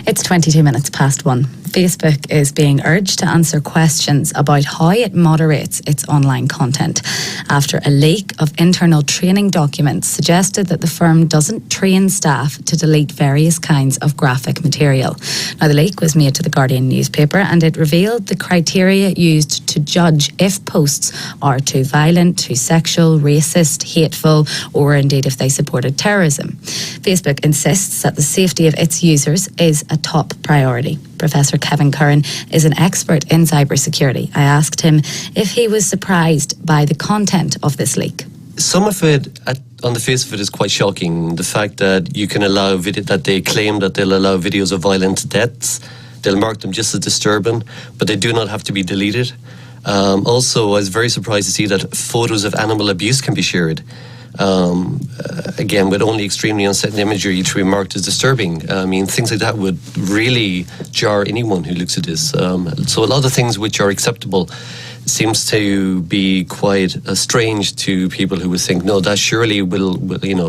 It's 22 minutes past 1. Facebook is being urged to answer questions about how it moderates its online content after a leak of internal training documents suggested that the firm doesn't train staff to delete various kinds of graphic material. Now, the leak was made to the Guardian newspaper and it revealed the criteria used to judge if posts are too violent, too sexual, racist, hateful, or indeed if they supported terrorism. Facebook insists that the safety of its users is a top priority. Professor Kevin Curran is an expert in cybersecurity. I asked him if he was surprised by the content of this leak. Some of it, on the face of it, is quite shocking. The fact that you can allow that they claim that they'll allow videos of violent deaths. They'll mark them just as disturbing, but they do not have to be deleted. Also, I was very surprised to see that photos of animal abuse can be shared. Again, with only extremely unsettling imagery to be marked as disturbing. I mean, things like that would really jar anyone who looks at this. So a lot of things which are acceptable seems to be quite strange to people who would think, no, that surely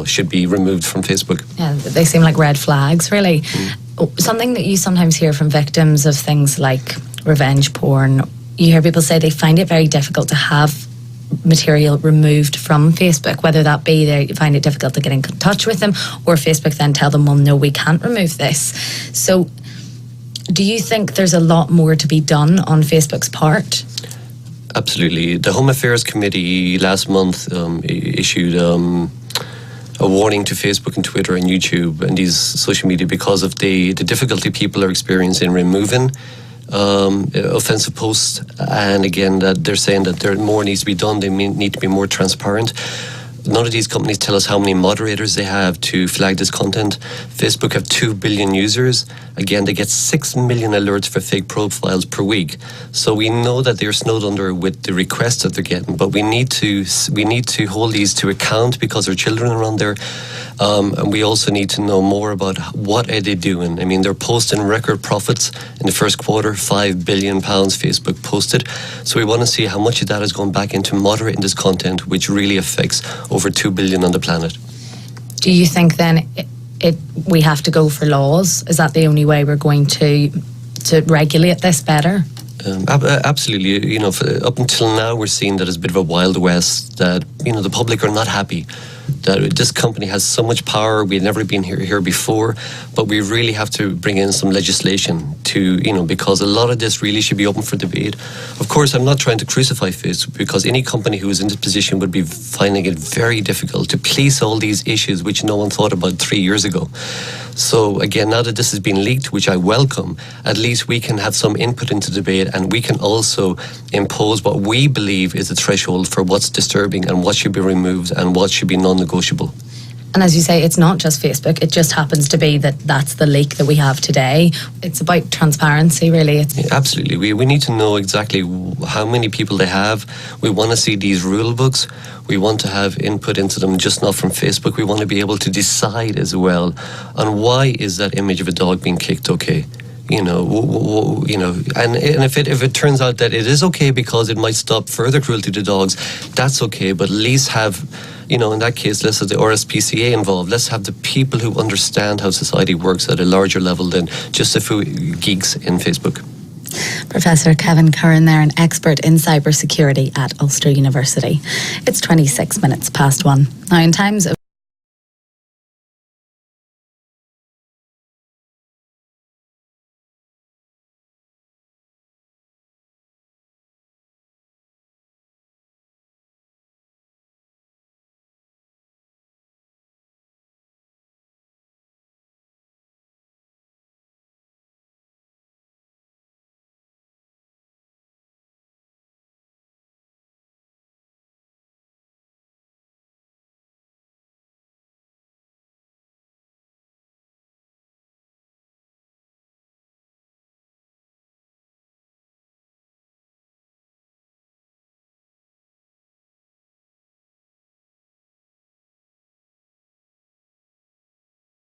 should be removed from Facebook. Yeah, they seem like red flags, really. Something that you sometimes hear from victims of things like revenge porn, you hear people say they find it very difficult to have material removed from Facebook, whether that be they find it difficult to get in touch with them, or Facebook then tell them, well, no, we can't remove this. So do you think there's a lot more to be done on Facebook's part? Absolutely. The Home Affairs Committee last month issued a warning to Facebook and Twitter and YouTube and these social media because of the difficulty people are experiencing removing offensive posts, and again that they're saying that there more needs to be done. They need to be more transparent. None of these companies tell us how many moderators they have to flag this content. Facebook have 2 billion users. Again, they get 6 million alerts for fake profiles per week. So we know that they're snowed under with the requests that they're getting, but we need to hold these to account because there are children around there. And we also need to know more about what are they doing. I mean, they're posting record profits in the first quarter, £5 billion Facebook posted. So we want to see how much of that is going back into moderating this content, which really affects over 2 billion on the planet. Do you think then we have to go for laws? Is that the only way we're going to regulate this better? Absolutely. Up until now, we're seeing that it's a bit of a Wild West, that, the public are not happy, that this company has so much power. We've never been here before, but we really have to bring in some legislation to, because a lot of this really should be open for debate. Of course, I'm not trying to crucify Facebook, because any company who is in this position would be finding it very difficult to police all these issues which no one thought about 3 years ago. So again, now that this has been leaked, which I welcome, at least we can have some input into debate, and we can also impose what we believe is a threshold for what's disturbing and what should be removed and what should be non-negotiable. And as you say, it's not just Facebook. It just happens to be that that's the leak that we have today. It's about transparency, really. Yeah, absolutely. We need to know exactly how many people they have. We want to see these rule books. We want to have input into them, just not from Facebook. We want to be able to decide as well on why is that image of a dog being kicked okay. And if it turns out that it is okay because it might stop further cruelty to dogs, that's okay. But at least have, in that case, let's have the RSPCA involved. Let's have the people who understand how society works at a larger level than just a few geeks in Facebook. Professor Kevin Curran there, an expert in cybersecurity at Ulster University. It's 26 minutes past 1. Now, in times of